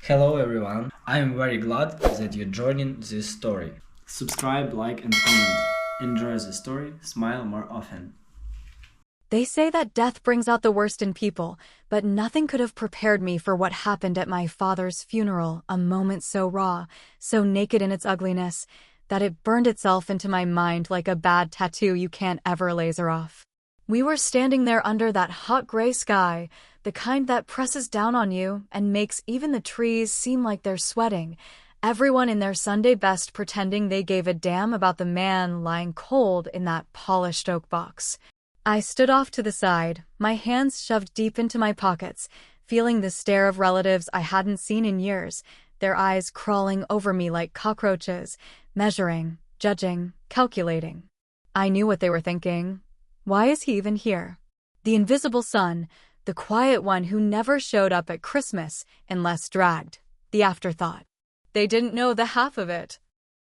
Hello everyone, I am very glad that you're joining this story. Subscribe, like and comment. Enjoy the story, smile more often. They say that death brings out the worst in people, but nothing could have prepared me for what happened at my father's funeral, a moment so raw, so naked in its ugliness, that it burned itself into my mind like a bad tattoo you can't ever laser off. We were standing there under that hot gray sky, the kind that presses down on you and makes even the trees seem like they're sweating, everyone in their Sunday best pretending they gave a damn about the man lying cold in that polished oak box. I stood off to the side, my hands shoved deep into my pockets, feeling the stare of relatives I hadn't seen in years, their eyes crawling over me like cockroaches, measuring, judging, calculating. I knew what they were thinking. Why is he even here? The invisible son, the quiet one who never showed up at Christmas unless dragged, the afterthought. They didn't know the half of it.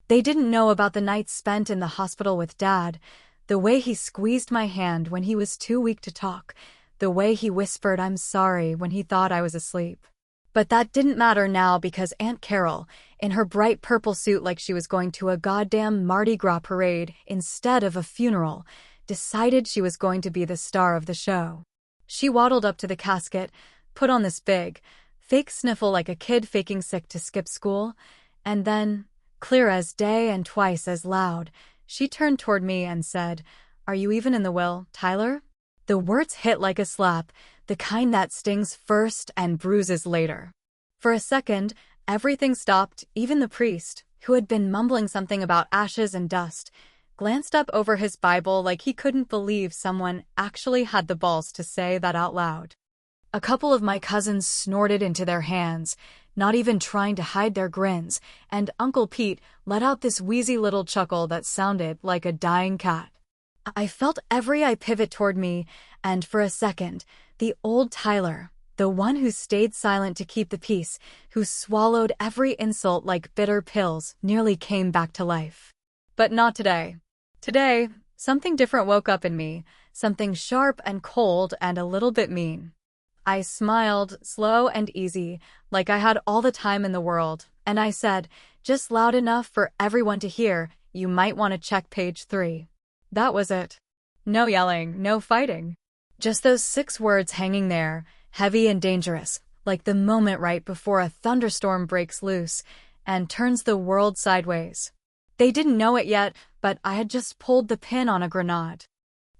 They didn't know about the nights spent in the hospital with Dad, the way he squeezed my hand when he was too weak to talk, the way he whispered "I'm sorry" when he thought I was asleep. But that didn't matter now because Aunt Carol, in her bright purple suit like she was going to a goddamn Mardi Gras parade instead of a funeral, decided she was going to be the star of the show. She waddled up to the casket, put on this big, fake sniffle like a kid faking sick to skip school, and then, clear as day and twice as loud, she turned toward me and said, "Are you even in the will, Tyler?" The words hit like a slap, the kind that stings first and bruises later. For a second, everything stopped, even the priest, who had been mumbling something about ashes and dust, glanced up over his Bible like he couldn't believe someone actually had the balls to say that out loud. A couple of my cousins snorted into their hands, not even trying to hide their grins, and Uncle Pete let out this wheezy little chuckle that sounded like a dying cat. I felt every eye pivot toward me, and for a second, the old Tyler, the one who stayed silent to keep the peace, who swallowed every insult like bitter pills, nearly came back to life. But not today. Today, something different woke up in me, something sharp and cold and a little bit mean. I smiled, slow and easy, like I had all the time in the world, and I said, just loud enough for everyone to hear, "You might want to check page 3. That was it. No yelling, no fighting. Just those 6 words hanging there, heavy and dangerous, like the moment right before a thunderstorm breaks loose and turns the world sideways. They didn't know it yet, but I had just pulled the pin on a grenade.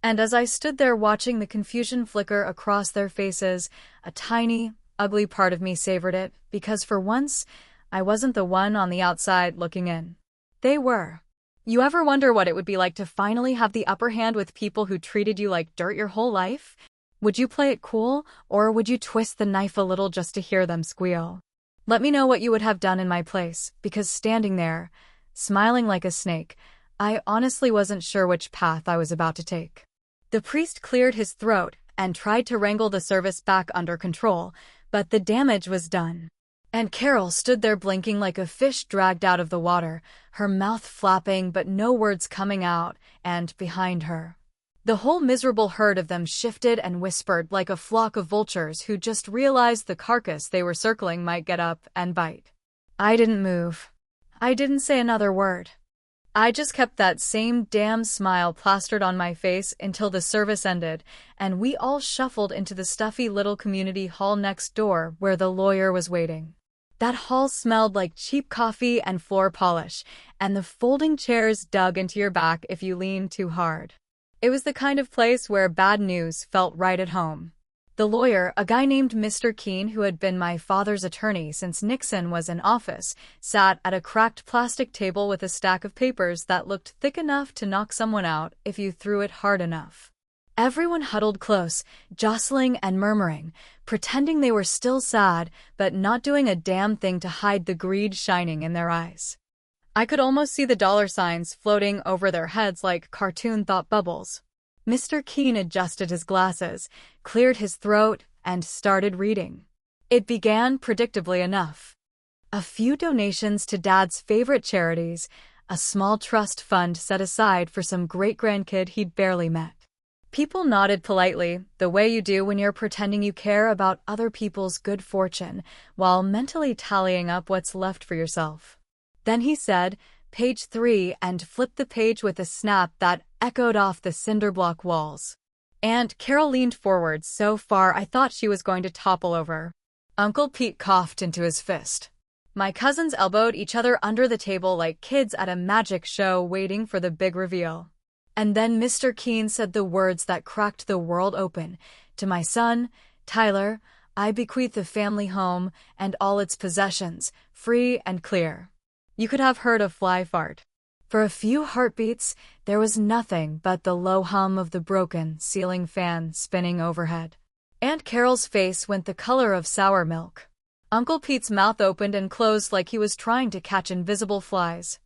And as I stood there watching the confusion flicker across their faces, a tiny, ugly part of me savored it, because for once, I wasn't the one on the outside looking in. They were. You ever wonder what it would be like to finally have the upper hand with people who treated you like dirt your whole life? Would you play it cool, or would you twist the knife a little just to hear them squeal? Let me know what you would have done in my place, because standing there, smiling like a snake, I honestly wasn't sure which path I was about to take. The priest cleared his throat and tried to wrangle the service back under control, but the damage was done. And Carol stood there blinking like a fish dragged out of the water, her mouth flapping but no words coming out, and behind her, the whole miserable herd of them shifted and whispered like a flock of vultures who just realized the carcass they were circling might get up and bite. I didn't move. I didn't say another word. I just kept that same damn smile plastered on my face until the service ended, and we all shuffled into the stuffy little community hall next door where the lawyer was waiting. That hall smelled like cheap coffee and floor polish, and the folding chairs dug into your back if you leaned too hard. It was the kind of place where bad news felt right at home. The lawyer, a guy named Mr. Keene who had been my father's attorney since Nixon was in office, sat at a cracked plastic table with a stack of papers that looked thick enough to knock someone out if you threw it hard enough. Everyone huddled close, jostling and murmuring, pretending they were still sad, but not doing a damn thing to hide the greed shining in their eyes. I could almost see the dollar signs floating over their heads like cartoon thought bubbles. Mr. Keene adjusted his glasses, cleared his throat, and started reading. It began predictably enough. A few donations to Dad's favorite charities, a small trust fund set aside for some great-grandkid he'd barely met. People nodded politely, the way you do when you're pretending you care about other people's good fortune, while mentally tallying up what's left for yourself. Then he said, "Page 3," and flipped the page with a snap that echoed off the cinderblock walls. Aunt Carol leaned forward so far I thought she was going to topple over. Uncle Pete coughed into his fist. My cousins elbowed each other under the table like kids at a magic show waiting for the big reveal. And then Mr. Keene said the words that cracked the world open. "To my son, Tyler, I bequeath the family home and all its possessions, free and clear." You could have heard a fly fart. For a few heartbeats, there was nothing but the low hum of the broken ceiling fan spinning overhead. Aunt Carol's face went the color of sour milk. Uncle Pete's mouth opened and closed like he was trying to catch invisible flies.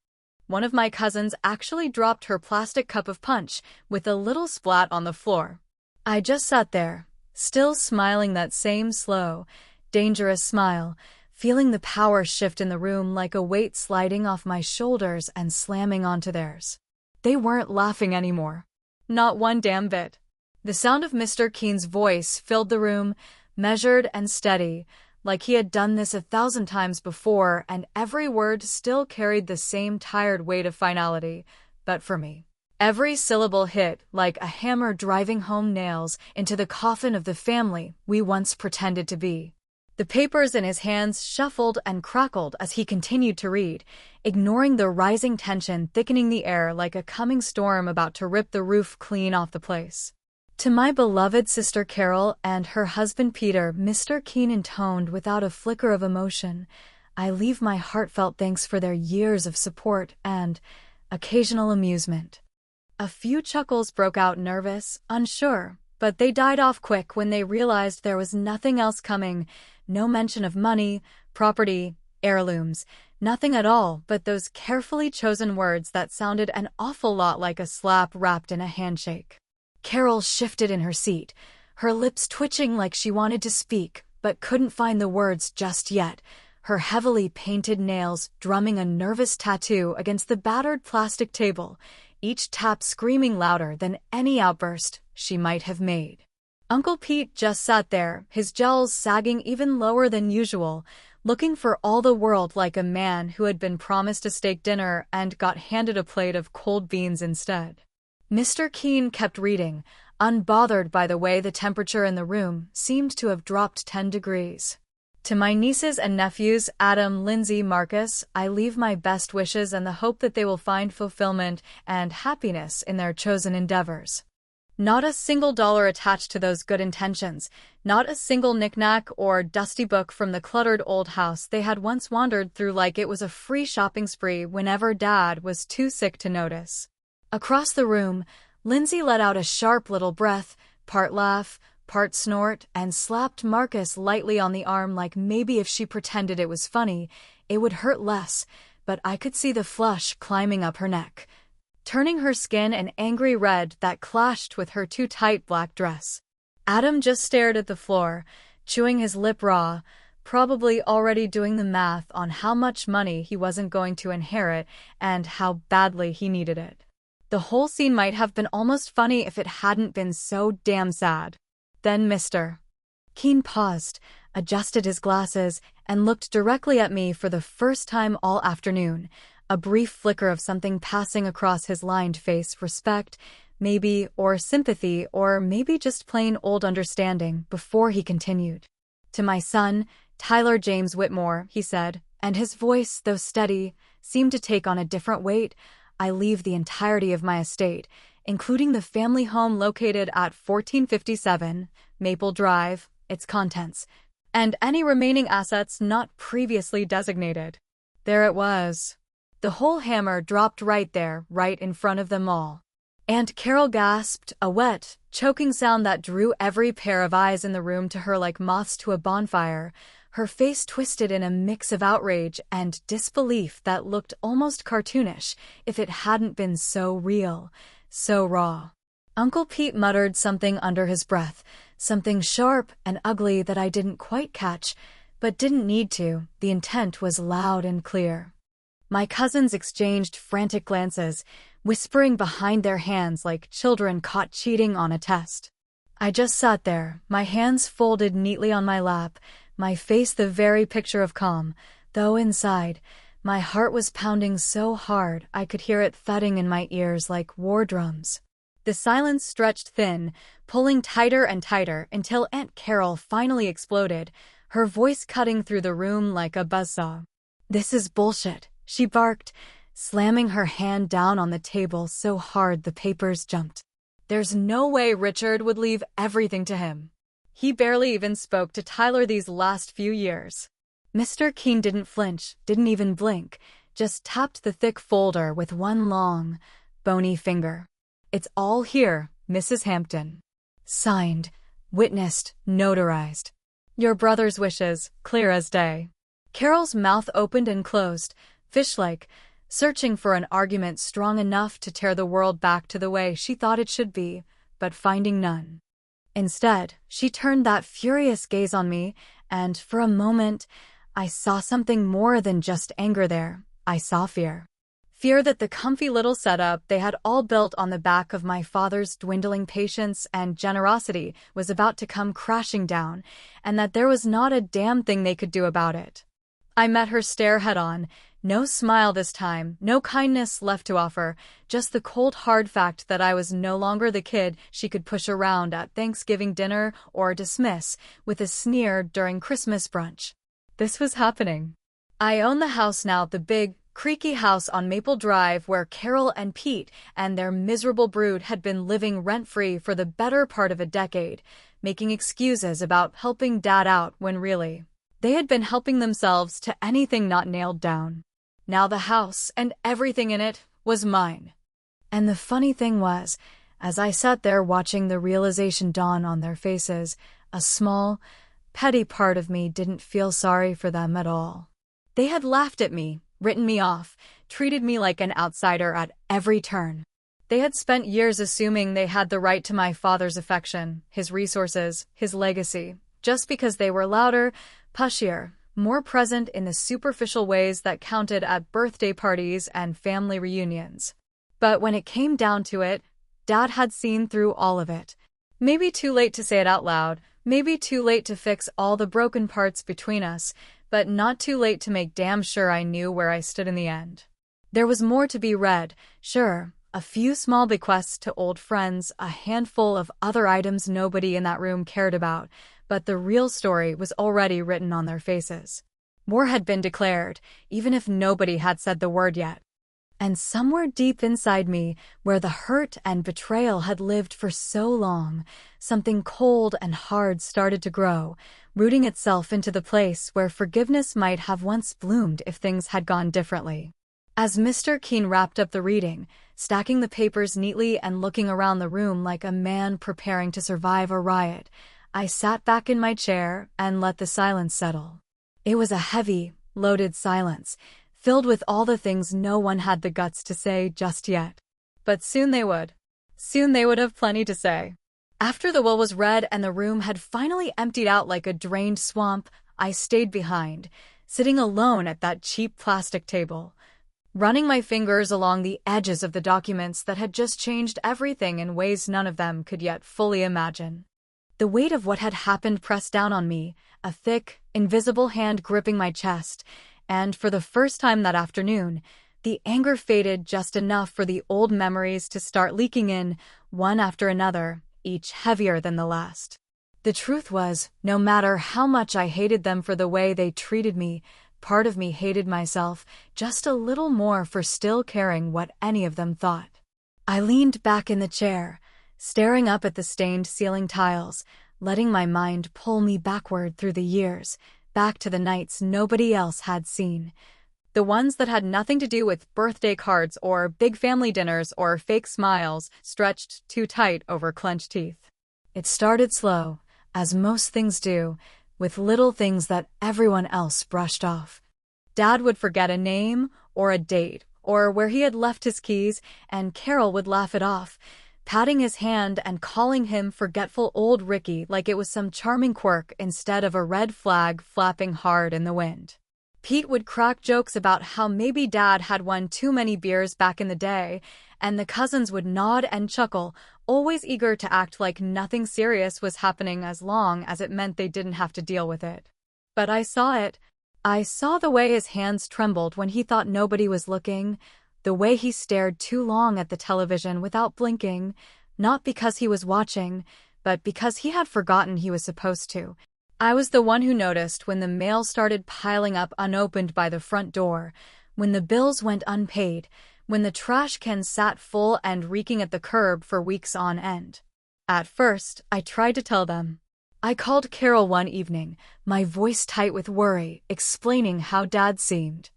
One of my cousins actually dropped her plastic cup of punch with a little splat on the floor. I just sat there, still smiling that same slow, dangerous smile, feeling the power shift in the room like a weight sliding off my shoulders and slamming onto theirs. They weren't laughing anymore. Not one damn bit. The sound of Mr. Keene's voice filled the room, measured and steady, like he had done this 1,000 times before, and every word still carried the same tired weight of finality, but for me. Every syllable hit like a hammer driving home nails into the coffin of the family we once pretended to be. The papers in his hands shuffled and crackled as he continued to read, ignoring the rising tension thickening the air like a coming storm about to rip the roof clean off the place. To my beloved sister Carol and her husband Peter, Mr. Keene intoned without a flicker of emotion, "I leave my heartfelt thanks for their years of support and occasional amusement." A few chuckles broke out, nervous, unsure, but they died off quick when they realized there was nothing else coming, no mention of money, property, heirlooms, nothing at all but those carefully chosen words that sounded an awful lot like a slap wrapped in a handshake. Carol shifted in her seat, her lips twitching like she wanted to speak, but couldn't find the words just yet, her heavily painted nails drumming a nervous tattoo against the battered plastic table, each tap screaming louder than any outburst she might have made. Uncle Pete just sat there, his jowls sagging even lower than usual, looking for all the world like a man who had been promised a steak dinner and got handed a plate of cold beans instead. Mr. Keene kept reading, unbothered by the way the temperature in the room seemed to have dropped 10 degrees. "To my nieces and nephews, Adam, Lindsay, Marcus, I leave my best wishes and the hope that they will find fulfillment and happiness in their chosen endeavors." Not a single dollar attached to those good intentions, not a single knickknack or dusty book from the cluttered old house they had once wandered through like it was a free shopping spree whenever Dad was too sick to notice. Across the room, Lindsay let out a sharp little breath, part laugh, part snort, and slapped Marcus lightly on the arm like maybe if she pretended it was funny, it would hurt less, but I could see the flush climbing up her neck, turning her skin an angry red that clashed with her too tight black dress. Adam just stared at the floor, chewing his lip raw, probably already doing the math on how much money he wasn't going to inherit and how badly he needed it. The whole scene might have been almost funny if it hadn't been so damn sad. Then Mr. Keene paused, adjusted his glasses, and looked directly at me for the first time all afternoon, a brief flicker of something passing across his lined face, respect, maybe, or sympathy, or maybe just plain old understanding, before he continued. "To my son, Tyler James Whitmore," he said, and his voice, though steady, seemed to take on a different weight, "I leave the entirety of my estate, including the family home located at 1457 Maple Drive, its contents, and any remaining assets not previously designated." There it was. The whole hammer dropped right there, right in front of them all. Aunt Carol gasped, a wet, choking sound that drew every pair of eyes in the room to her like moths to a bonfire, her face twisted in a mix of outrage and disbelief that looked almost cartoonish if it hadn't been so real, so raw. Uncle Pete muttered something under his breath, something sharp and ugly that I didn't quite catch, but didn't need to. The intent was loud and clear. My cousins exchanged frantic glances, whispering behind their hands like children caught cheating on a test. I just sat there, my hands folded neatly on my lap, my face the very picture of calm, though inside, my heart was pounding so hard I could hear it thudding in my ears like war drums. The silence stretched thin, pulling tighter and tighter until Aunt Carol finally exploded, her voice cutting through the room like a buzzsaw. "This is bullshit," she barked, slamming her hand down on the table so hard the papers jumped. "There's no way Richard would leave everything to him. He barely even spoke to Tyler these last few years." Mr. Keene didn't flinch, didn't even blink, just tapped the thick folder with one long, bony finger. "It's all here, Mrs. Hampton. Signed, witnessed, notarized. Your brother's wishes, clear as day." Carol's mouth opened and closed, fish-like, searching for an argument strong enough to tear the world back to the way she thought it should be, but finding none. Instead, she turned that furious gaze on me, and for a moment, I saw something more than just anger there. I saw fear. Fear that the comfy little setup they had all built on the back of my father's dwindling patience and generosity was about to come crashing down, and that there was not a damn thing they could do about it. I met her stare head-on, no smile this time, no kindness left to offer, just the cold hard fact that I was no longer the kid she could push around at Thanksgiving dinner or dismiss with a sneer during Christmas brunch. This was happening. I own the house now, the big, creaky house on Maple Drive where Carol and Pete and their miserable brood had been living rent-free for the better part of a decade, making excuses about helping Dad out when really, they had been helping themselves to anything not nailed down. Now the house and everything in it was mine. And the funny thing was, as I sat there watching the realization dawn on their faces, a small, petty part of me didn't feel sorry for them at all. They had laughed at me, written me off, treated me like an outsider at every turn. They had spent years assuming they had the right to my father's affection, his resources, his legacy, just because they were louder, pushier, more present in the superficial ways that counted at birthday parties and family reunions. But when it came down to it, Dad had seen through all of it. Maybe too late to say it out loud, maybe too late to fix all the broken parts between us, but not too late to make damn sure I knew where I stood in the end. There was more to be read, sure, a few small bequests to old friends, a handful of other items nobody in that room cared about, but the real story was already written on their faces. War had been declared, even if nobody had said the word yet. And somewhere deep inside me, where the hurt and betrayal had lived for so long, something cold and hard started to grow, rooting itself into the place where forgiveness might have once bloomed if things had gone differently. As Mr. Keene wrapped up the reading, stacking the papers neatly and looking around the room like a man preparing to survive a riot, I sat back in my chair and let the silence settle. It was a heavy, loaded silence, filled with all the things no one had the guts to say just yet. But soon they would. Soon they would have plenty to say. After the will was read and the room had finally emptied out like a drained swamp, I stayed behind, sitting alone at that cheap plastic table, running my fingers along the edges of the documents that had just changed everything in ways none of them could yet fully imagine. The weight of what had happened pressed down on me, a thick, invisible hand gripping my chest, and for the first time that afternoon, the anger faded just enough for the old memories to start leaking in, one after another, each heavier than the last. The truth was, no matter how much I hated them for the way they treated me, part of me hated myself just a little more for still caring what any of them thought. I leaned back in the chair, staring up at the stained ceiling tiles, letting my mind pull me backward through the years, back to the nights nobody else had seen. The ones that had nothing to do with birthday cards or big family dinners or fake smiles stretched too tight over clenched teeth. It started slow, as most things do, with little things that everyone else brushed off. Dad would forget a name or a date or where he had left his keys, and Carol would laugh it off, patting his hand and calling him forgetful old Ricky like it was some charming quirk instead of a red flag flapping hard in the wind. Pete would crack jokes about how maybe Dad had won too many beers back in the day, and the cousins would nod and chuckle, always eager to act like nothing serious was happening as long as it meant they didn't have to deal with it. But I saw it. I saw the way his hands trembled when he thought nobody was looking, the way he stared too long at the television without blinking, not because he was watching, but because he had forgotten he was supposed to. I was the one who noticed when the mail started piling up unopened by the front door, when the bills went unpaid, when the trash can sat full and reeking at the curb for weeks on end. At first, I tried to tell them. I called Carol one evening, my voice tight with worry, explaining how Dad seemed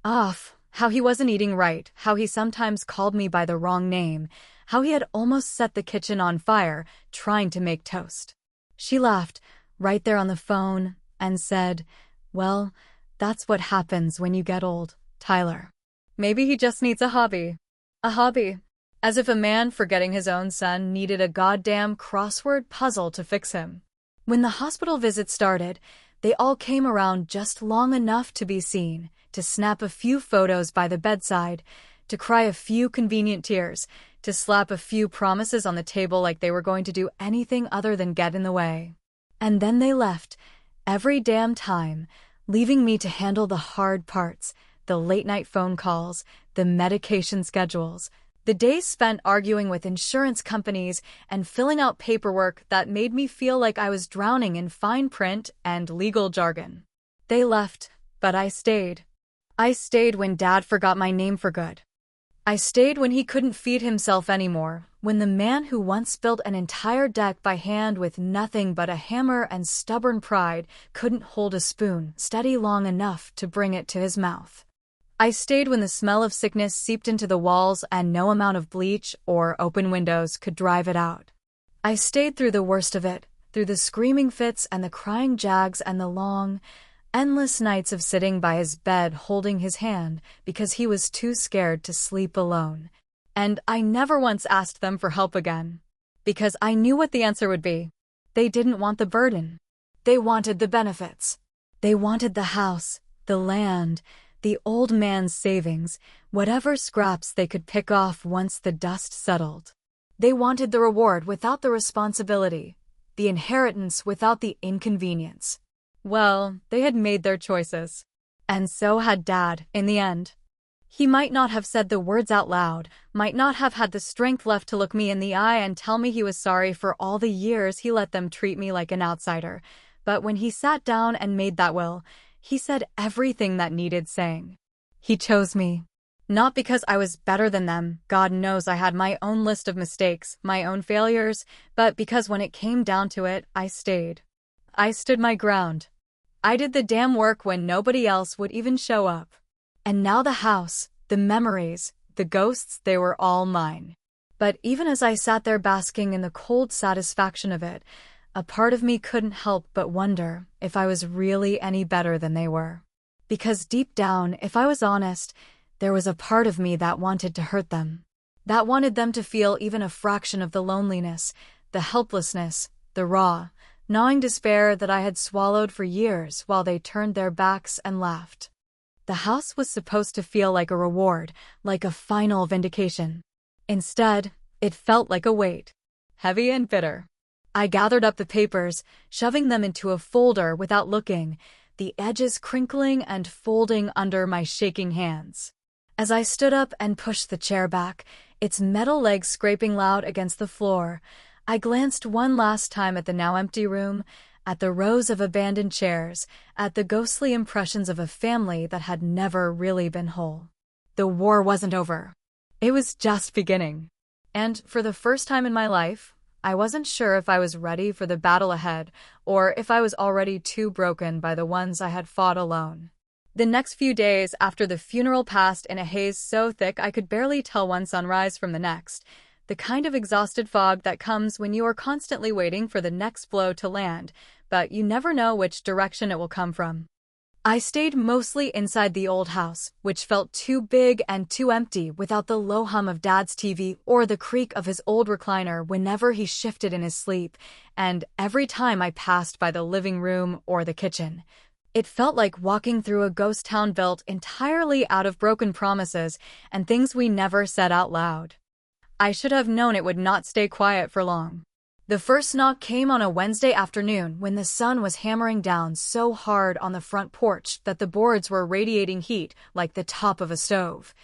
off, how he wasn't eating right, how he sometimes called me by the wrong name, how he had almost set the kitchen on fire, trying to make toast. She laughed, right there on the phone, and said, "Well, that's what happens when you get old, Tyler. Maybe he just needs a hobby." A hobby. As if a man forgetting his own son needed a goddamn crossword puzzle to fix him. When the hospital visit started, they all came around just long enough to be seen, to snap a few photos by the bedside, to cry a few convenient tears, to slap a few promises on the table like they were going to do anything other than get in the way. And then they left, every damn time, leaving me to handle the hard parts, the late-night phone calls, the medication schedules, the days spent arguing with insurance companies and filling out paperwork that made me feel like I was drowning in fine print and legal jargon. They left, but I stayed. I stayed when Dad forgot my name for good. I stayed when he couldn't feed himself anymore, when the man who once built an entire deck by hand with nothing but a hammer and stubborn pride couldn't hold a spoon steady long enough to bring it to his mouth. I stayed when the smell of sickness seeped into the walls and no amount of bleach or open windows could drive it out. I stayed through the worst of it, through the screaming fits and the crying jags and the long, endless nights of sitting by his bed holding his hand because he was too scared to sleep alone. And I never once asked them for help again, because I knew what the answer would be. They didn't want the burden. They wanted the benefits. They wanted the house, the land, the old man's savings, whatever scraps they could pick off once the dust settled. They wanted the reward without the responsibility, the inheritance without the inconvenience. Well, they had made their choices. And so had Dad, in the end. He might not have said the words out loud, might not have had the strength left to look me in the eye and tell me he was sorry for all the years he let them treat me like an outsider, but when he sat down and made that will, he said everything that needed saying. He chose me. Not because I was better than them, God knows I had my own list of mistakes, my own failures, but because when it came down to it, I stayed. I stood my ground. I did the damn work when nobody else would even show up. And now the house, the memories, the ghosts, they were all mine. But even as I sat there basking in the cold satisfaction of it, a part of me couldn't help but wonder if I was really any better than they were. Because deep down, if I was honest, there was a part of me that wanted to hurt them. That wanted them to feel even a fraction of the loneliness, the helplessness, the raw, gnawing despair that I had swallowed for years while they turned their backs and laughed. The house was supposed to feel like a reward, like a final vindication. Instead, it felt like a weight, heavy and bitter. I gathered up the papers, shoving them into a folder without looking, the edges crinkling and folding under my shaking hands. As I stood up and pushed the chair back, its metal legs scraping loud against the floor, I glanced one last time at the now empty room, at the rows of abandoned chairs, at the ghostly impressions of a family that had never really been whole. The war wasn't over. It was just beginning. And for the first time in my life, I wasn't sure if I was ready for the battle ahead, or if I was already too broken by the ones I had fought alone. The next few days after the funeral passed in a haze so thick I could barely tell one sunrise from the next, the kind of exhausted fog that comes when you are constantly waiting for the next blow to land, but you never know which direction it will come from. I stayed mostly inside the old house, which felt too big and too empty without the low hum of Dad's TV or the creak of his old recliner whenever he shifted in his sleep, and every time I passed by the living room or the kitchen. It felt like walking through a ghost town built entirely out of broken promises and things we never said out loud. I should have known it would not stay quiet for long. The first knock came on a Wednesday afternoon when the sun was hammering down so hard on the front porch that the boards were radiating heat like the top of a stove.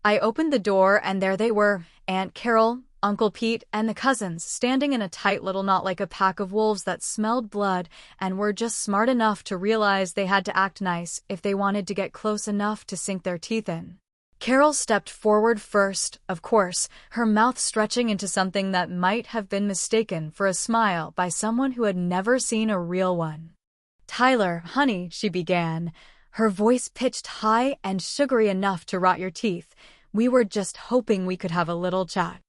I opened the door and there they were, Aunt Carol, Uncle Pete, and the cousins, standing in a tight little knot like a pack of wolves that smelled blood and were just smart enough to realize they had to act nice if they wanted to get close enough to sink their teeth in. Carol stepped forward first, of course, her mouth stretching into something that might have been mistaken for a smile by someone who had never seen a real one. "Tyler, honey," she began, her voice pitched high and sugary enough to rot your teeth. "We were just hoping we could have a little chat."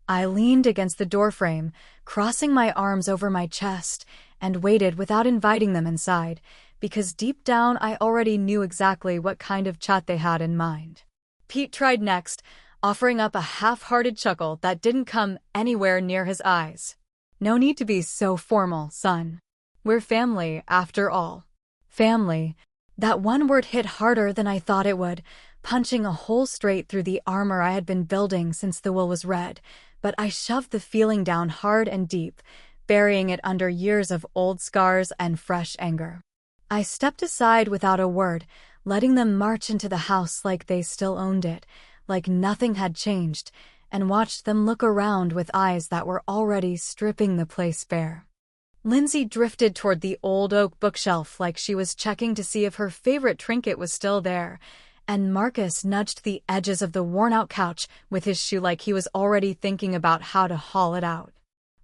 I leaned against the doorframe, crossing my arms over my chest, and waited without inviting them inside, because deep down I already knew exactly what kind of chat they had in mind. Pete tried next, offering up a half-hearted chuckle that didn't come anywhere near his eyes. "No need to be so formal, son. We're family, after all." Family. That one word hit harder than I thought it would, punching a hole straight through the armor I had been building since the will was read, but I shoved the feeling down hard and deep, burying it under years of old scars and fresh anger. I stepped aside without a word, letting them march into the house like they still owned it, like nothing had changed, and watched them look around with eyes that were already stripping the place bare. Lindsay drifted toward the old oak bookshelf like she was checking to see if her favorite trinket was still there, and Marcus nudged the edges of the worn-out couch with his shoe like he was already thinking about how to haul it out.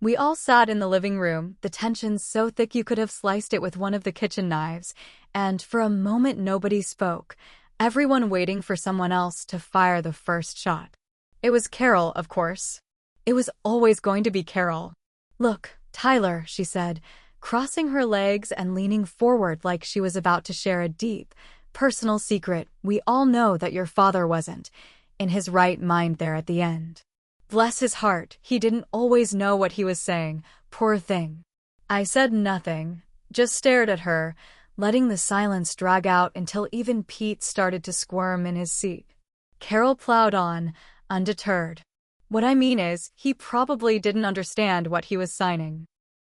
We all sat in the living room, the tension so thick you could have sliced it with one of the kitchen knives, and for a moment nobody spoke, everyone waiting for someone else to fire the first shot. It was Carol, of course. It was always going to be Carol. "Look, Tyler," she said, crossing her legs and leaning forward like she was about to share a deep, personal secret. "We all know that your father wasn't in his right mind there at the end. Bless his heart, he didn't always know what he was saying, poor thing." I said nothing, just stared at her, letting the silence drag out until even Pete started to squirm in his seat. Carol plowed on, undeterred. "What I mean is, he probably didn't understand what he was signing.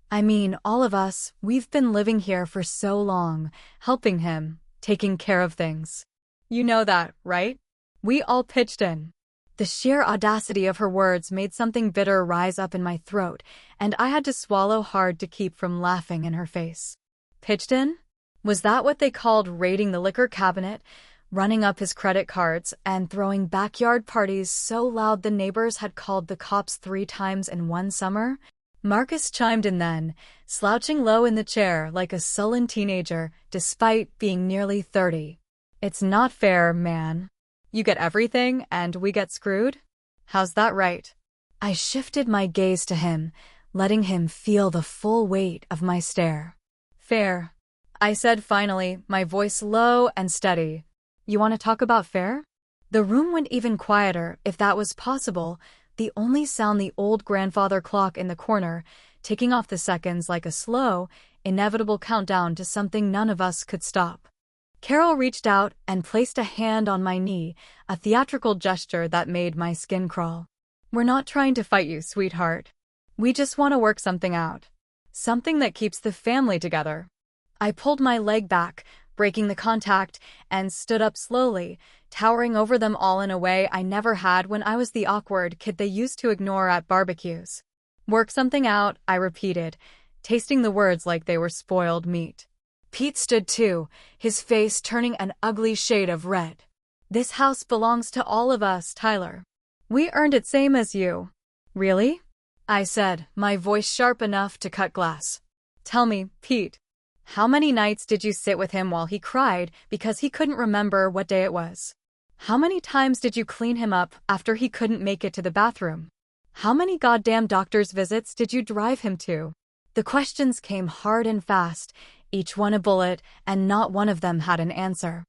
I mean, all of us, we've been living here for so long, helping him, taking care of things. You know that, right? We all pitched in." The sheer audacity of her words made something bitter rise up in my throat, and I had to swallow hard to keep from laughing in her face. Pitched in? Was that what they called raiding the liquor cabinet, running up his credit cards, and throwing backyard parties so loud the neighbors had called the cops 3 times in one summer? Marcus chimed in then, slouching low in the chair like a sullen teenager, despite being nearly 30. "It's not fair, man. You get everything, and we get screwed? How's that right?" I shifted my gaze to him, letting him feel the full weight of my stare. "Fair," I said finally, my voice low and steady. "You want to talk about fair?" The room went even quieter, if that was possible, the only sound the old grandfather clock in the corner, ticking off the seconds like a slow, inevitable countdown to something none of us could stop. Carol reached out and placed a hand on my knee, a theatrical gesture that made my skin crawl. "We're not trying to fight you, sweetheart. We just want to work something out. Something that keeps the family together." I pulled my leg back, breaking the contact, and stood up slowly, towering over them all in a way I never had when I was the awkward kid they used to ignore at barbecues. "Work something out," I repeated, tasting the words like they were spoiled meat. Pete stood too, his face turning an ugly shade of red. "This house belongs to all of us, Tyler. We earned it same as you." "Really?" I said, my voice sharp enough to cut glass. "Tell me, Pete, how many nights did you sit with him while he cried because he couldn't remember what day it was? How many times did you clean him up after he couldn't make it to the bathroom? How many goddamn doctor's visits did you drive him to?" The questions came hard and fast, each one a bullet, and not one of them had an answer.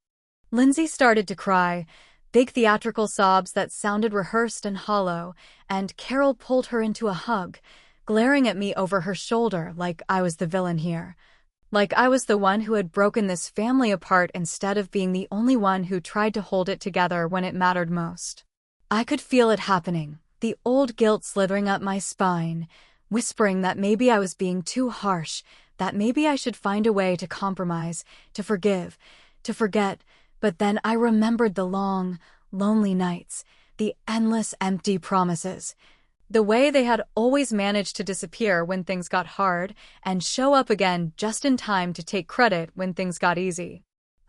Lindsay started to cry, big theatrical sobs that sounded rehearsed and hollow, and Carol pulled her into a hug, glaring at me over her shoulder like I was the villain here. Like I was the one who had broken this family apart instead of being the only one who tried to hold it together when it mattered most. I could feel it happening, the old guilt slithering up my spine, whispering that maybe I was being too harsh, that maybe I should find a way to compromise, to forgive, to forget. But then I remembered the long, lonely nights, the endless empty promises. The way they had always managed to disappear when things got hard and show up again just in time to take credit when things got easy.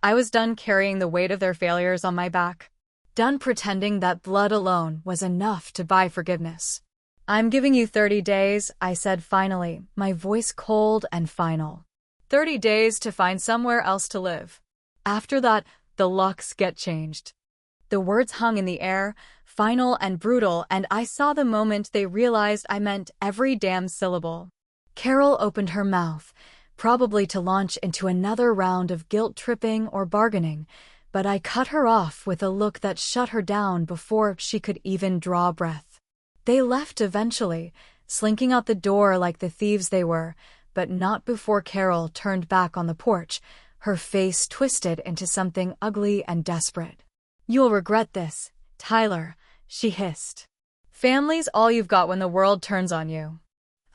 I was done carrying the weight of their failures on my back. Done pretending that blood alone was enough to buy forgiveness. "I'm giving you 30 days, I said finally, my voice cold and final. 30 days to find somewhere else to live. After that, the locks get changed." The words hung in the air, final and brutal, and I saw the moment they realized I meant every damn syllable. Carol opened her mouth, probably to launch into another round of guilt-tripping or bargaining, but I cut her off with a look that shut her down before she could even draw breath. They left eventually, slinking out the door like the thieves they were, but not before Carol turned back on the porch, her face twisted into something ugly and desperate. "You'll regret this, Tyler," she hissed. "Family's all you've got when the world turns on you."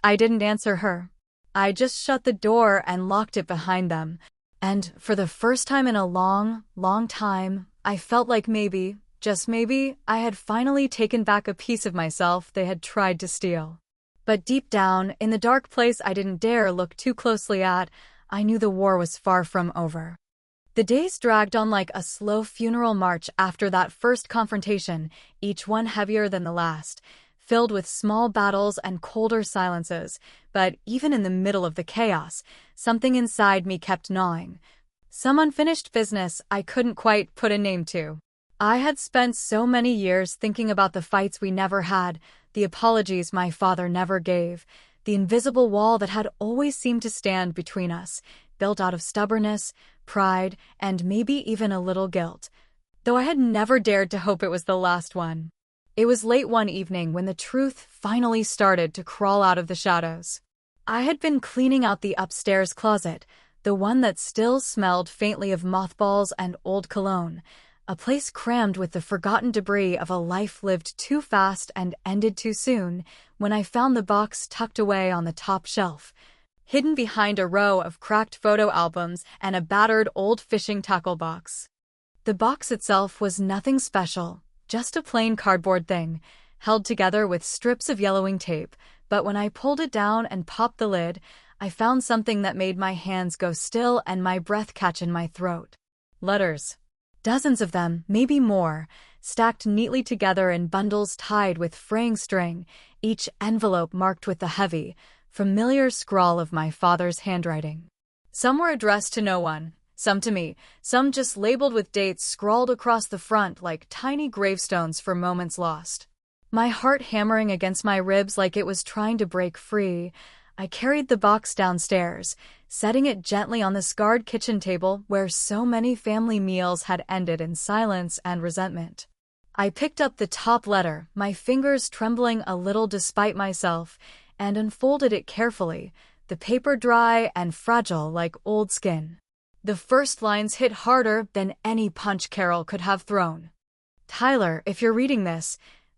I didn't answer her. I just shut the door and locked it behind them, and for the first time in a long, long time, I felt like maybe, just maybe, I had finally taken back a piece of myself they had tried to steal. But deep down, in the dark place I didn't dare look too closely at, I knew the war was far from over. The days dragged on like a slow funeral march after that first confrontation, each one heavier than the last, filled with small battles and colder silences, but even in the middle of the chaos, something inside me kept gnawing. Some unfinished business I couldn't quite put a name to. I had spent so many years thinking about the fights we never had, the apologies my father never gave, the invisible wall that had always seemed to stand between us, built out of stubbornness, pride, and maybe even a little guilt, though I had never dared to hope it was the last one. It was late one evening when the truth finally started to crawl out of the shadows. I had been cleaning out the upstairs closet, the one that still smelled faintly of mothballs and old cologne, a place crammed with the forgotten debris of a life lived too fast and ended too soon, when I found the box tucked away on the top shelf, hidden behind a row of cracked photo albums and a battered old fishing tackle box. The box itself was nothing special, just a plain cardboard thing, held together with strips of yellowing tape, but when I pulled it down and popped the lid, I found something that made my hands go still and my breath catch in my throat. Letters. Dozens of them, maybe more, stacked neatly together in bundles tied with fraying string, each envelope marked with the heavy, familiar scrawl of my father's handwriting. Some were addressed to no one, some to me, some just labeled with dates scrawled across the front like tiny gravestones for moments lost. My heart hammering against my ribs like it was trying to break free, I carried the box downstairs, setting it gently on the scarred kitchen table where so many family meals had ended in silence and resentment. I picked up the top letter, my fingers trembling a little despite myself, and unfolded it carefully, the paper dry and fragile like old skin. The first lines hit harder than any punch Carol could have thrown. "Tyler, if you're reading this,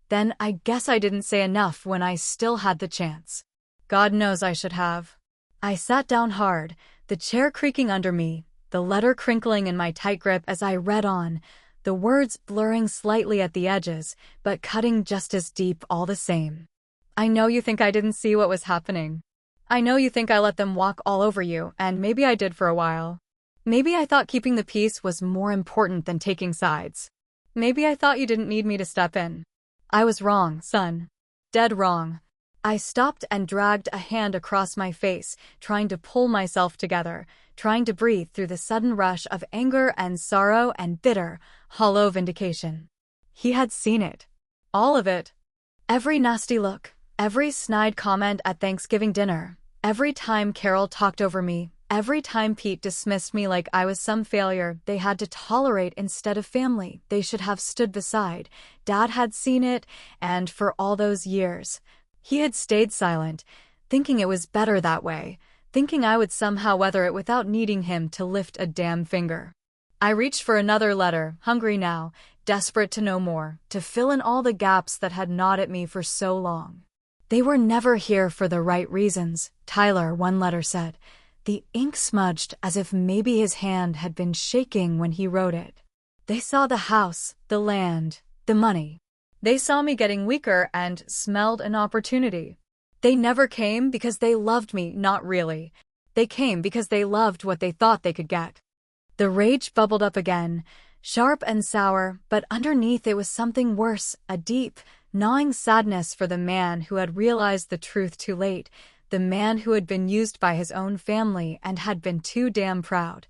then I guess I didn't say enough when I still had the chance." God knows I should have. I sat down hard, the chair creaking under me, the letter crinkling in my tight grip as I read on, the words blurring slightly at the edges, but cutting just as deep all the same. "I know you think I didn't see what was happening. I know you think I let them walk all over you, and maybe I did for a while. Maybe I thought keeping the peace was more important than taking sides. Maybe I thought you didn't need me to step in. I was wrong, son. Dead wrong." I stopped and dragged a hand across my face, trying to pull myself together, trying to breathe through the sudden rush of anger and sorrow and bitter, hollow vindication. He had seen it. All of it. Every nasty look, every snide comment at Thanksgiving dinner, every time Carol talked over me, every time Pete dismissed me like I was some failure they had to tolerate instead of family they should have stood beside. Dad had seen it, and for all those years, he had stayed silent, thinking it was better that way, thinking I would somehow weather it without needing him to lift a damn finger. I reached for another letter, hungry now, desperate to know more, to fill in all the gaps that had gnawed at me for so long. They were never here for the right reasons, Tyler, one letter said. The ink smudged as if maybe his hand had been shaking when he wrote it. They saw the house, the land, the money. They saw me getting weaker and smelled an opportunity. They never came because they loved me, not really. They came because they loved what they thought they could get. The rage bubbled up again, sharp and sour, but underneath it was something worse, a deep, gnawing sadness for the man who had realized the truth too late, the man who had been used by his own family and had been too damn proud,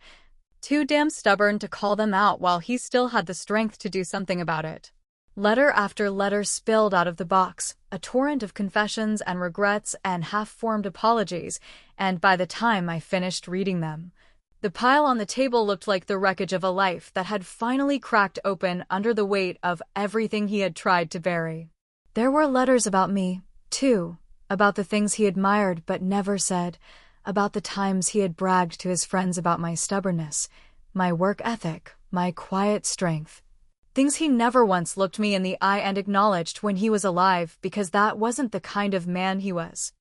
too damn stubborn to call them out while he still had the strength to do something about it. Letter after letter spilled out of the box, a torrent of confessions and regrets and half-formed apologies, and by the time I finished reading them, the pile on the table looked like the wreckage of a life that had finally cracked open under the weight of everything he had tried to bury. There were letters about me, too, about the things he admired but never said, about the times he had bragged to his friends about my stubbornness, my work ethic, my quiet strength. Things he never once looked me in the eye and acknowledged when he was alive, because that wasn't the kind of man he was.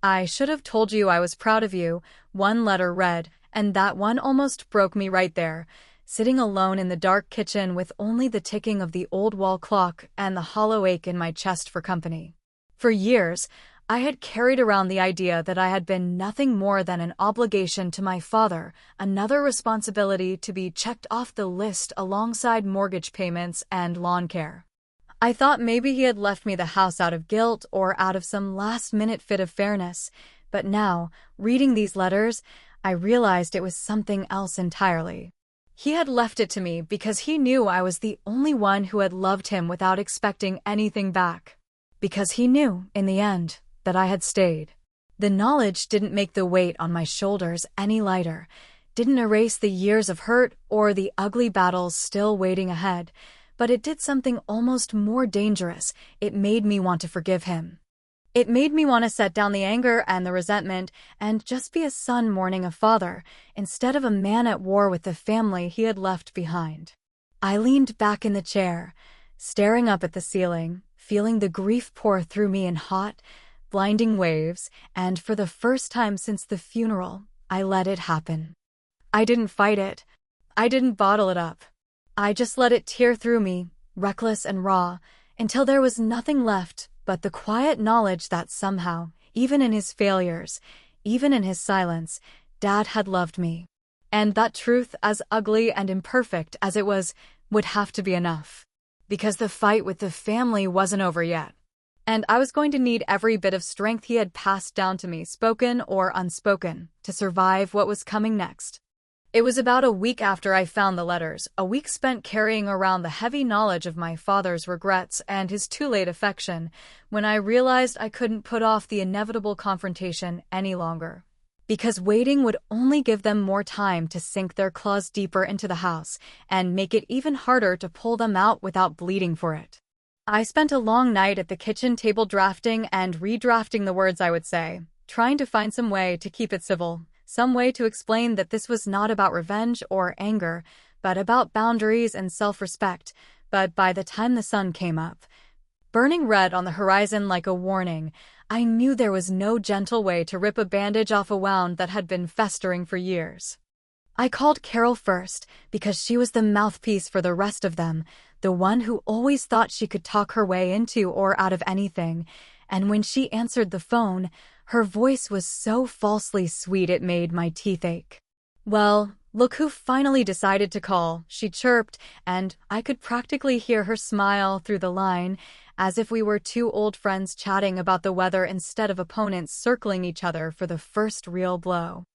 I should have told you I was proud of you, one letter read, and that one almost broke me right there, sitting alone in the dark kitchen with only the ticking of the old wall clock and the hollow ache in my chest for company. For years, I had carried around the idea that I had been nothing more than an obligation to my father, another responsibility to be checked off the list alongside mortgage payments and lawn care. I thought maybe he had left me the house out of guilt or out of some last-minute fit of fairness, but now, reading these letters, I realized it was something else entirely. He had left it to me because he knew I was the only one who had loved him without expecting anything back. Because he knew, in the end, that I had stayed. The knowledge didn't make the weight on my shoulders any lighter, didn't erase the years of hurt or the ugly battles still waiting ahead, but it did something almost more dangerous. It made me want to forgive him. It made me want to set down the anger and the resentment and just be a son mourning a father, instead of a man at war with the family he had left behind. I leaned back in the chair, staring up at the ceiling, feeling the grief pour through me in hot, blinding waves, and for the first time since the funeral, I let it happen. I didn't fight it. I didn't bottle it up. I just let it tear through me, reckless and raw, until there was nothing left but the quiet knowledge that somehow, even in his failures, even in his silence, Dad had loved me. And that truth, as ugly and imperfect as it was, would have to be enough. Because the fight with the family wasn't over yet. And I was going to need every bit of strength he had passed down to me, spoken or unspoken, to survive what was coming next. It was about a week after I found the letters, a week spent carrying around the heavy knowledge of my father's regrets and his too-late affection, when I realized I couldn't put off the inevitable confrontation any longer. Because waiting would only give them more time to sink their claws deeper into the house and make it even harder to pull them out without bleeding for it. I spent a long night at the kitchen table drafting and redrafting the words I would say, trying to find some way to keep it civil. Some way to explain that this was not about revenge or anger, but about boundaries and self-respect. But by the time the sun came up, burning red on the horizon like a warning, I knew there was no gentle way to rip a bandage off a wound that had been festering for years. I called Carol first, because she was the mouthpiece for the rest of them, the one who always thought she could talk her way into or out of anything, and when she answered the phone, her voice was so falsely sweet it made my teeth ache. "Well, look who finally decided to call," she chirped, and I could practically hear her smile through the line, as if we were two old friends chatting about the weather instead of opponents circling each other for the first real blow.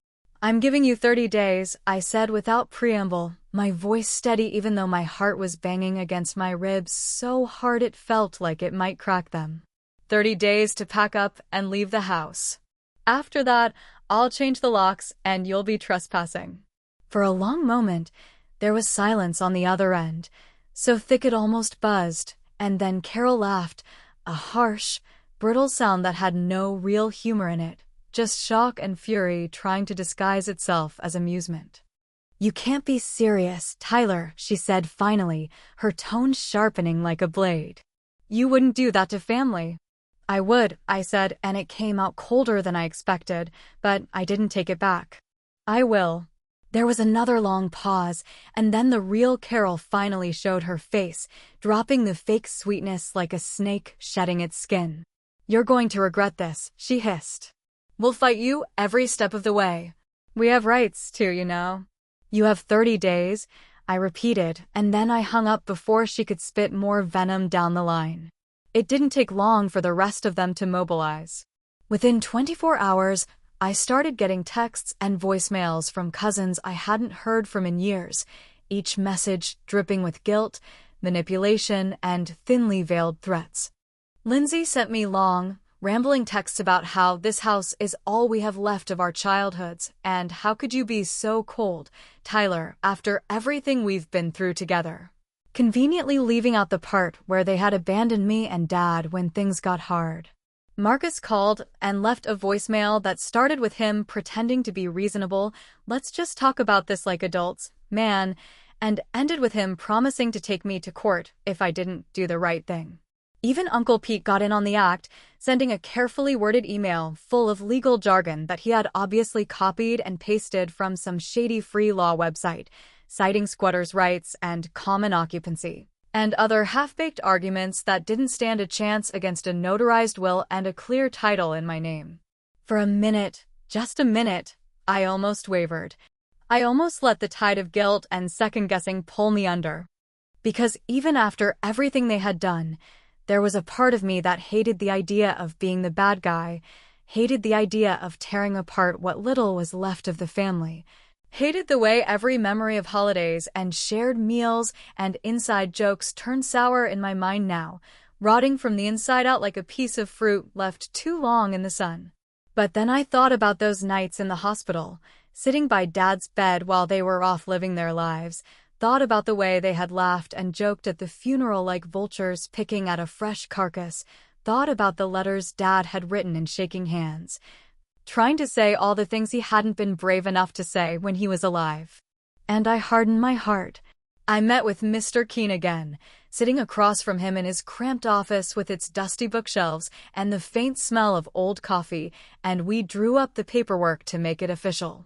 "I'm giving you 30 days, I said without preamble, my voice steady even though my heart was banging against my ribs so hard it felt like it might crack them. 30 days to pack up and leave the house. After that, I'll change the locks and you'll be trespassing." For a long moment, there was silence on the other end, so thick it almost buzzed, and then Carol laughed, a harsh, brittle sound that had no real humor in it, just shock and fury trying to disguise itself as amusement. You can't be serious, Tyler, she said finally, her tone sharpening like a blade. You wouldn't do that to family. I would, I said, and it came out colder than I expected, but I didn't take it back. I will. There was another long pause, and then the real Carol finally showed her face, dropping the fake sweetness like a snake shedding its skin. You're going to regret this, she hissed. We'll fight you every step of the way. We have rights too, you know. You have 30 days, I repeated, and then I hung up before she could spit more venom down the line. It didn't take long for the rest of them to mobilize. Within 24 hours, I started getting texts and voicemails from cousins I hadn't heard from in years, each message dripping with guilt, manipulation, and thinly veiled threats. Lindsay sent me long, rambling texts about how this house is all we have left of our childhoods, and how could you be so cold, Tyler, after everything we've been through together. Conveniently leaving out the part where they had abandoned me and Dad when things got hard. Marcus called and left a voicemail that started with him pretending to be reasonable, let's just talk about this like adults, man, and ended with him promising to take me to court if I didn't do the right thing. Even Uncle Pete got in on the act, sending a carefully worded email full of legal jargon that he had obviously copied and pasted from some shady free law website, citing squatters' rights and common occupancy, and other half-baked arguments that didn't stand a chance against a notarized will and a clear title in my name. For a minute, just a minute, I almost wavered. I almost let the tide of guilt and second-guessing pull me under. Because even after everything they had done, there was a part of me that hated the idea of being the bad guy, hated the idea of tearing apart what little was left of the family, hated the way every memory of holidays and shared meals and inside jokes turned sour in my mind now, rotting from the inside out like a piece of fruit left too long in the sun. But then I thought about those nights in the hospital, sitting by Dad's bed while they were off living their lives, thought about the way they had laughed and joked at the funeral like vultures picking at a fresh carcass, thought about the letters Dad had written in shaking hands, trying to say all the things he hadn't been brave enough to say when he was alive. And I hardened my heart. I met with Mr. Keene again, sitting across from him in his cramped office with its dusty bookshelves and the faint smell of old coffee, and we drew up the paperwork to make it official.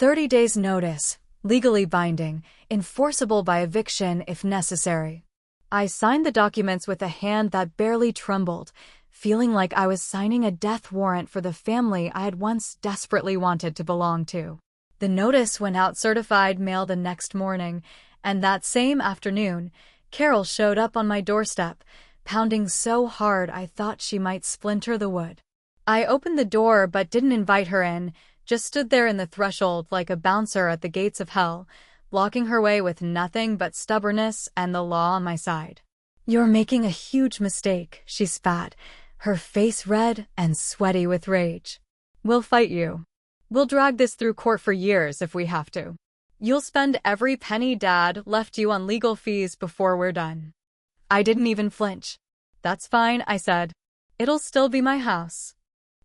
30 days notice. Legally binding, enforceable by eviction if necessary. I signed the documents with a hand that barely trembled, feeling like I was signing a death warrant for the family I had once desperately wanted to belong to. The notice went out certified mail the next morning, and that same afternoon, Carol showed up on my doorstep, pounding so hard I thought she might splinter the wood. I opened the door but didn't invite her in, just stood there in the threshold like a bouncer at the gates of hell, blocking her way with nothing but stubbornness and the law on my side. You're making a huge mistake, she spat, her face red and sweaty with rage. We'll fight you. We'll drag this through court for years if we have to. You'll spend every penny Dad left you on legal fees before we're done. I didn't even flinch. That's fine, I said. It'll still be my house.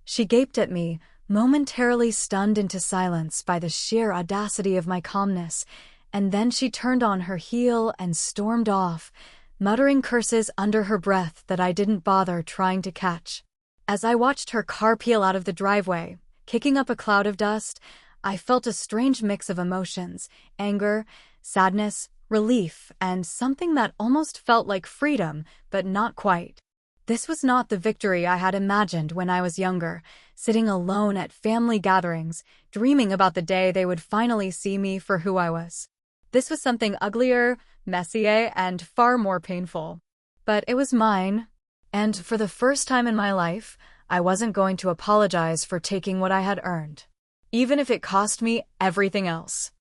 She gaped at me, momentarily stunned into silence by the sheer audacity of my calmness, and then she turned on her heel and stormed off, muttering curses under her breath that I didn't bother trying to catch. As I watched her car peel out of the driveway, kicking up a cloud of dust, I felt a strange mix of emotions, anger, sadness, relief, and something that almost felt like freedom, but not quite. This was not the victory I had imagined when I was younger, sitting alone at family gatherings, dreaming about the day they would finally see me for who I was. This was something uglier, messier, and far more painful. But it was mine, and for the first time in my life, I wasn't going to apologize for taking what I had earned, even if it cost me everything else.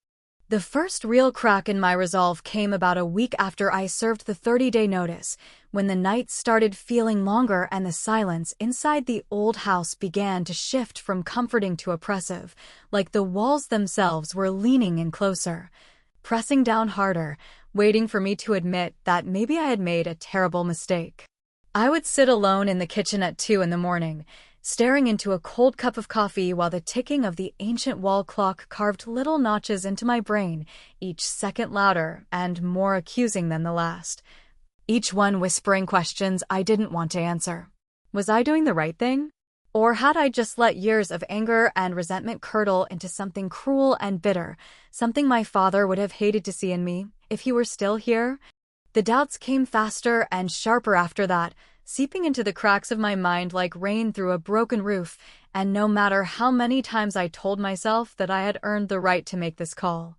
The first real crack in my resolve came about a week after I served the 30-day notice, when the nights started feeling longer and the silence inside the old house began to shift from comforting to oppressive, like the walls themselves were leaning in closer, pressing down harder, waiting for me to admit that maybe I had made a terrible mistake. I would sit alone in the kitchen at 2 in the morning, staring into a cold cup of coffee while the ticking of the ancient wall clock carved little notches into my brain, each second louder and more accusing than the last. Each one whispering questions I didn't want to answer. Was I doing the right thing? Or had I just let years of anger and resentment curdle into something cruel and bitter, something my father would have hated to see in me if he were still here? The doubts came faster and sharper after that, seeping into the cracks of my mind like rain through a broken roof, and no matter how many times I told myself that I had earned the right to make this call,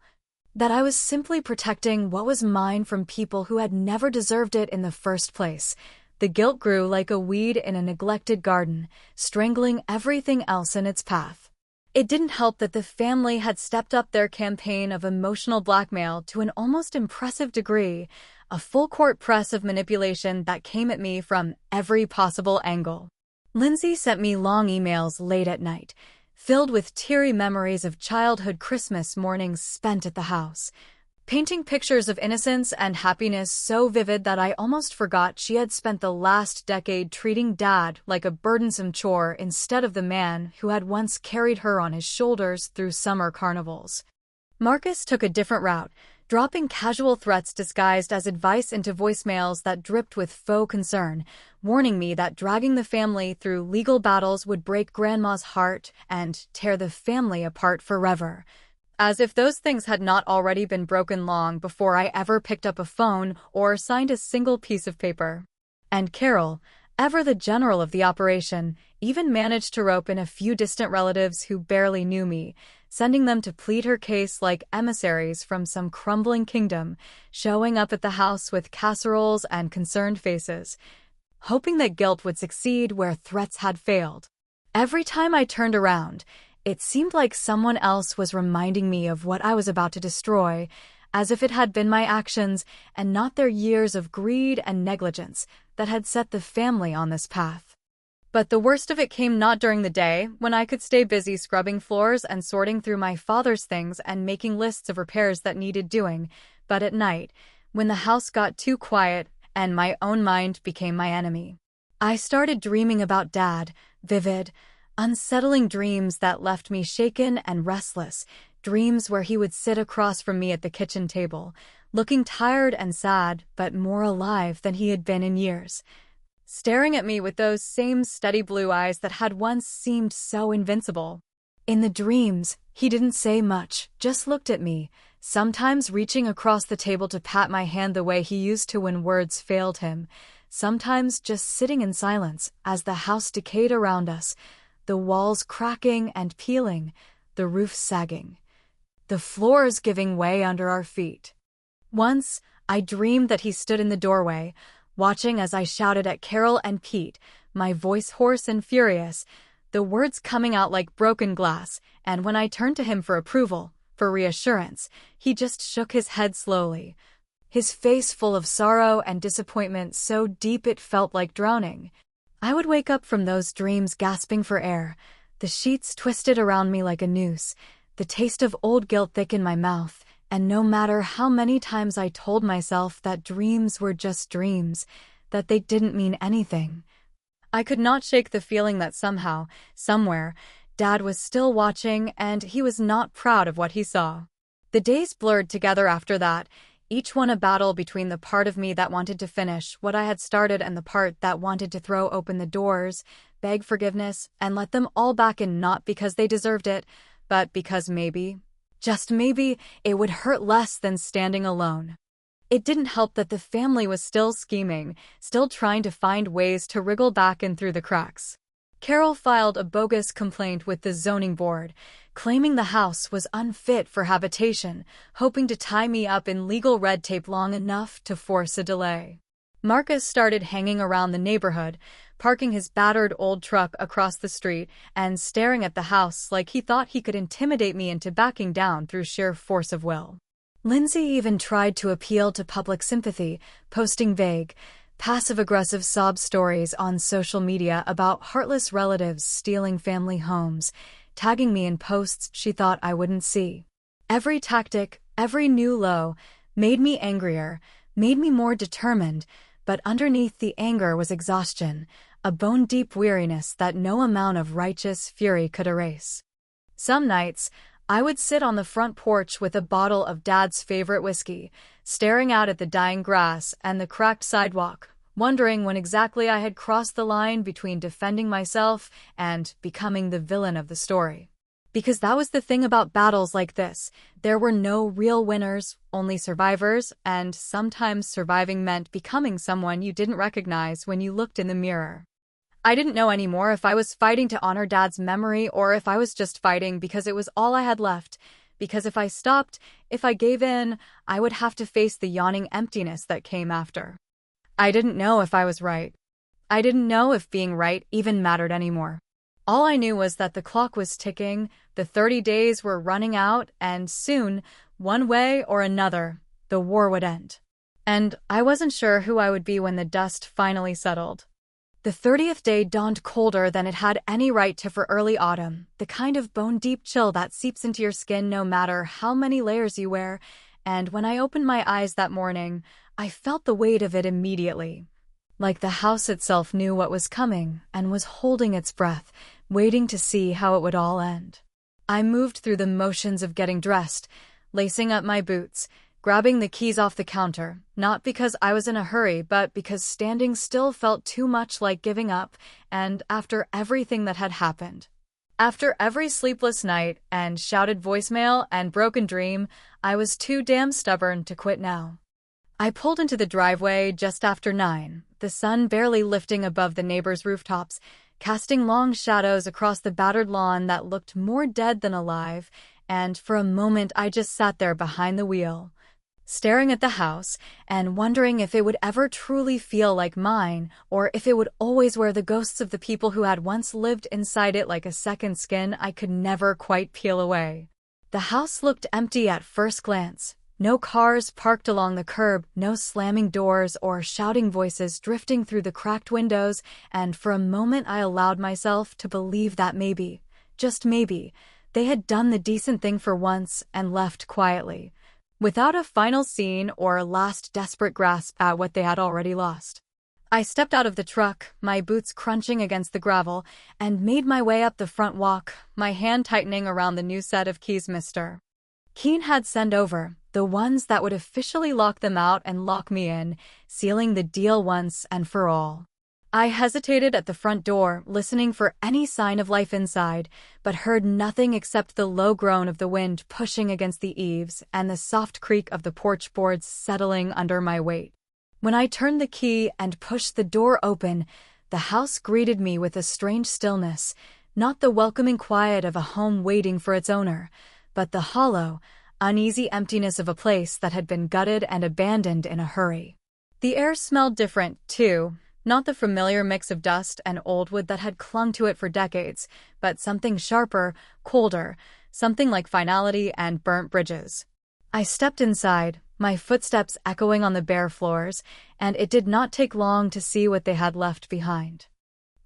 that I was simply protecting what was mine from people who had never deserved it in the first place, the guilt grew like a weed in a neglected garden, strangling everything else in its path. It didn't help that the family had stepped up their campaign of emotional blackmail to an almost impressive degree, a full-court press of manipulation that came at me from every possible angle. Lindsay sent me long emails late at night, filled with teary memories of childhood Christmas mornings spent at the house, painting pictures of innocence and happiness so vivid that I almost forgot she had spent the last decade treating Dad like a burdensome chore instead of the man who had once carried her on his shoulders through summer carnivals. Marcus took a different route, dropping casual threats disguised as advice into voicemails that dripped with faux concern, warning me that dragging the family through legal battles would break Grandma's heart and tear the family apart forever. As if those things had not already been broken long before I ever picked up a phone or signed a single piece of paper. And Carol, ever the general of the operation, even managed to rope in a few distant relatives who barely knew me, sending them to plead her case like emissaries from some crumbling kingdom, showing up at the house with casseroles and concerned faces, hoping that guilt would succeed where threats had failed. Every time I turned around, it seemed like someone else was reminding me of what I was about to destroy, as if it had been my actions and not their years of greed and negligence that had set the family on this path. But the worst of it came not during the day, when I could stay busy scrubbing floors and sorting through my father's things and making lists of repairs that needed doing, but at night, when the house got too quiet and my own mind became my enemy. I started dreaming about Dad, vivid, unsettling dreams that left me shaken and restless, dreams where he would sit across from me at the kitchen table, looking tired and sad but more alive than he had been in years, staring at me with those same steady blue eyes that had once seemed so invincible. In the dreams, he didn't say much, just looked at me, sometimes reaching across the table to pat my hand the way he used to when words failed him, sometimes just sitting in silence as the house decayed around us, the walls cracking and peeling, the roof sagging, the floors giving way under our feet. Once, I dreamed that he stood in the doorway, watching as I shouted at Carol and Pete, my voice hoarse and furious, the words coming out like broken glass, and when I turned to him for approval, for reassurance, he just shook his head slowly, his face full of sorrow and disappointment so deep it felt like drowning. I would wake up from those dreams gasping for air, the sheets twisted around me like a noose, the taste of old guilt thick in my mouth, and no matter how many times I told myself that dreams were just dreams, that they didn't mean anything, I could not shake the feeling that somehow, somewhere, Dad was still watching and he was not proud of what he saw. The days blurred together after that, each one a battle between the part of me that wanted to finish what I had started and the part that wanted to throw open the doors, beg forgiveness, and let them all back in, not because they deserved it, but because maybe, just maybe, it would hurt less than standing alone. It didn't help that the family was still scheming, still trying to find ways to wriggle back in through the cracks. Carol filed a bogus complaint with the zoning board, claiming the house was unfit for habitation, hoping to tie me up in legal red tape long enough to force a delay. Marcus started hanging around the neighborhood, parking his battered old truck across the street and staring at the house like he thought he could intimidate me into backing down through sheer force of will. Lindsay even tried to appeal to public sympathy, posting vague, passive-aggressive sob stories on social media about heartless relatives stealing family homes, tagging me in posts she thought I wouldn't see. Every tactic, every new low, made me angrier, made me more determined, but underneath the anger was exhaustion, a bone-deep weariness that no amount of righteous fury could erase. Some nights, I would sit on the front porch with a bottle of Dad's favorite whiskey, staring out at the dying grass and the cracked sidewalk, wondering when exactly I had crossed the line between defending myself and becoming the villain of the story. Because that was the thing about battles like this. There were no real winners, only survivors, and sometimes surviving meant becoming someone you didn't recognize when you looked in the mirror. I didn't know anymore if I was fighting to honor Dad's memory or if I was just fighting because it was all I had left. Because if I stopped, if I gave in, I would have to face the yawning emptiness that came after. I didn't know if I was right. I didn't know if being right even mattered anymore. All I knew was that the clock was ticking, the 30 days were running out, and soon, one way or another, the war would end. And I wasn't sure who I would be when the dust finally settled. The 30th day dawned colder than it had any right to for early autumn, the kind of bone-deep chill that seeps into your skin no matter how many layers you wear, and when I opened my eyes that morning, I felt the weight of it immediately. Like the house itself knew what was coming and was holding its breath, waiting to see how it would all end. I moved through the motions of getting dressed, lacing up my boots, grabbing the keys off the counter, not because I was in a hurry, but because standing still felt too much like giving up, and after everything that had happened. After every sleepless night and shouted voicemail and broken dream, I was too damn stubborn to quit now. I pulled into the driveway just after 9, the sun barely lifting above the neighbors' rooftops, casting long shadows across the battered lawn that looked more dead than alive, and for a moment I just sat there behind the wheel, staring at the house and wondering if it would ever truly feel like mine, or if it would always wear the ghosts of the people who had once lived inside it like a second skin I could never quite peel away. The house looked empty at first glance. No cars parked along the curb, no slamming doors or shouting voices drifting through the cracked windows, and for a moment I allowed myself to believe that maybe, just maybe, they had done the decent thing for once and left quietly, without a final scene or last desperate grasp at what they had already lost. I stepped out of the truck, my boots crunching against the gravel, and made my way up the front walk, my hand tightening around the new set of keys Mr. Keen had sent over, the ones that would officially lock them out and lock me in, sealing the deal once and for all. I hesitated at the front door, listening for any sign of life inside, but heard nothing except the low groan of the wind pushing against the eaves and the soft creak of the porch boards settling under my weight. When I turned the key and pushed the door open, the house greeted me with a strange stillness, not the welcoming quiet of a home waiting for its owner, but the hollow, uneasy emptiness of a place that had been gutted and abandoned in a hurry. The air smelled different, too, not the familiar mix of dust and old wood that had clung to it for decades, but something sharper, colder, something like finality and burnt bridges. I stepped inside, my footsteps echoing on the bare floors, and it did not take long to see what they had left behind.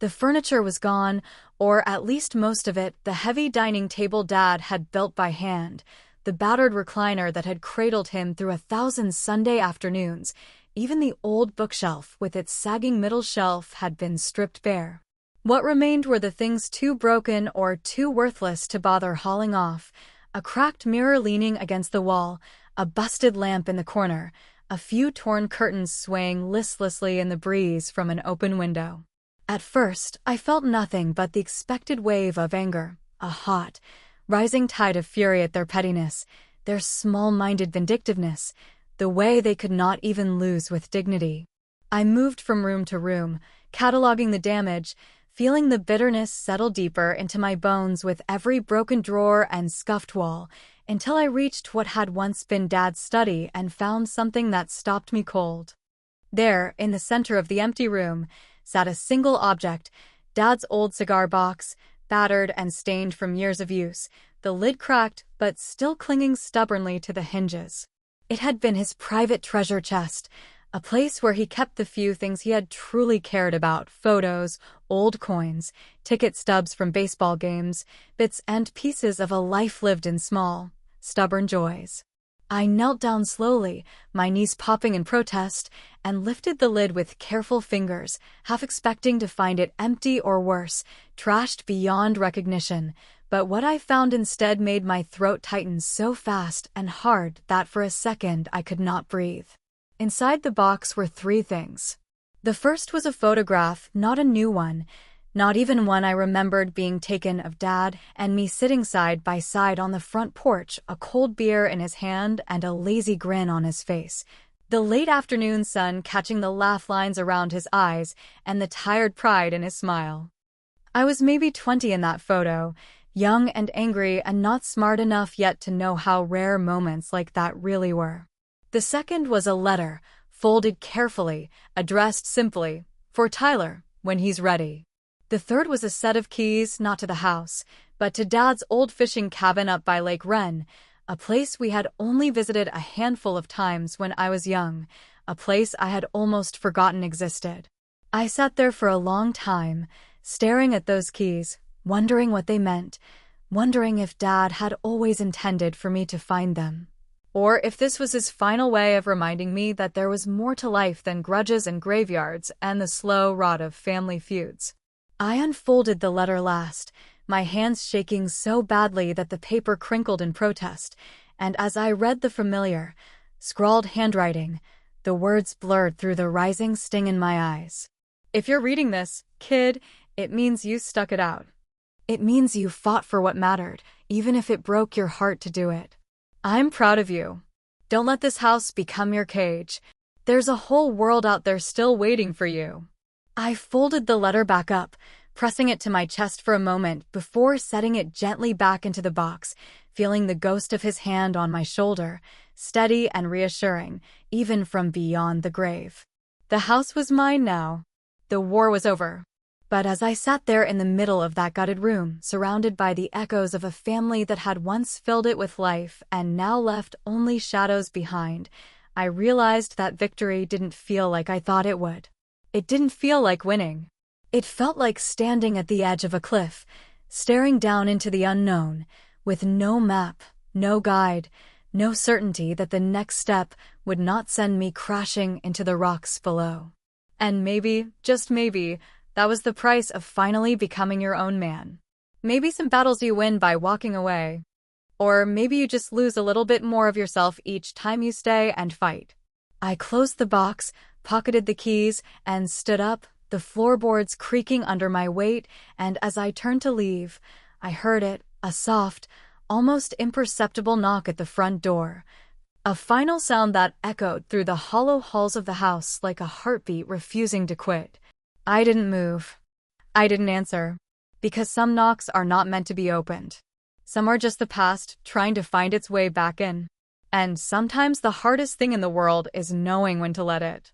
The furniture was gone, or at least most of it, the heavy dining table Dad had built by hand, the battered recliner that had cradled him through 1,000 Sunday afternoons. Even the old bookshelf with its sagging middle shelf had been stripped bare. What remained were the things too broken or too worthless to bother hauling off: a cracked mirror leaning against the wall, a busted lamp in the corner, a few torn curtains swaying listlessly in the breeze from an open window. At first, I felt nothing but the expected wave of anger, a hot, rising tide of fury at their pettiness, their small-minded vindictiveness, the way they could not even lose with dignity. I moved from room to room, cataloging the damage, feeling the bitterness settle deeper into my bones with every broken drawer and scuffed wall, until I reached what had once been Dad's study and found something that stopped me cold. There, in the center of the empty room, sat a single object, Dad's old cigar box, battered and stained from years of use, the lid cracked but still clinging stubbornly to the hinges. It had been his private treasure chest, a place where he kept the few things he had truly cared about: photos, old coins, ticket stubs from baseball games, bits and pieces of a life lived in small, stubborn joys. I knelt down slowly, my knees popping in protest, and lifted the lid with careful fingers, half expecting to find it empty or worse, trashed beyond recognition. But what I found instead made my throat tighten so fast and hard that for a second I could not breathe. Inside the box were three things. The first was a photograph, not a new one, not even one I remembered being taken of Dad and me sitting side by side on the front porch, a cold beer in his hand and a lazy grin on his face. The late afternoon sun catching the laugh lines around his eyes and the tired pride in his smile. I was maybe 20 in that photo, young and angry and not smart enough yet to know how rare moments like that really were. The second was a letter, folded carefully, addressed simply, for Tyler, when he's ready. The third was a set of keys, not to the house, but to Dad's old fishing cabin up by Lake Wren, a place we had only visited a handful of times when I was young, a place I had almost forgotten existed. I sat there for a long time, staring at those keys, wondering what they meant, wondering if Dad had always intended for me to find them. Or if this was his final way of reminding me that there was more to life than grudges and graveyards and the slow rot of family feuds. I unfolded the letter last, my hands shaking so badly that the paper crinkled in protest, and as I read the familiar, scrawled handwriting, the words blurred through the rising sting in my eyes. If you're reading this, kid, it means you stuck it out. It means you fought for what mattered, even if it broke your heart to do it. I'm proud of you. Don't let this house become your cage. There's a whole world out there still waiting for you. I folded the letter back up, pressing it to my chest for a moment before setting it gently back into the box, feeling the ghost of his hand on my shoulder, steady and reassuring, even from beyond the grave. The house was mine now. The war was over. But as I sat there in the middle of that gutted room, surrounded by the echoes of a family that had once filled it with life and now left only shadows behind, I realized that victory didn't feel like I thought it would. It didn't feel like winning. It felt like standing at the edge of a cliff, staring down into the unknown, with no map, no guide, no certainty that the next step would not send me crashing into the rocks below. And maybe, just maybe, that was the price of finally becoming your own man. Maybe some battles you win by walking away. Or maybe you just lose a little bit more of yourself each time you stay and fight. I closed the box, pocketed the keys, and stood up, the floorboards creaking under my weight, and as I turned to leave, I heard it, a soft, almost imperceptible knock at the front door. A final sound that echoed through the hollow halls of the house like a heartbeat refusing to quit. I didn't move. I didn't answer. Because some knocks are not meant to be opened. Some are just the past trying to find its way back in. And sometimes the hardest thing in the world is knowing when to let it.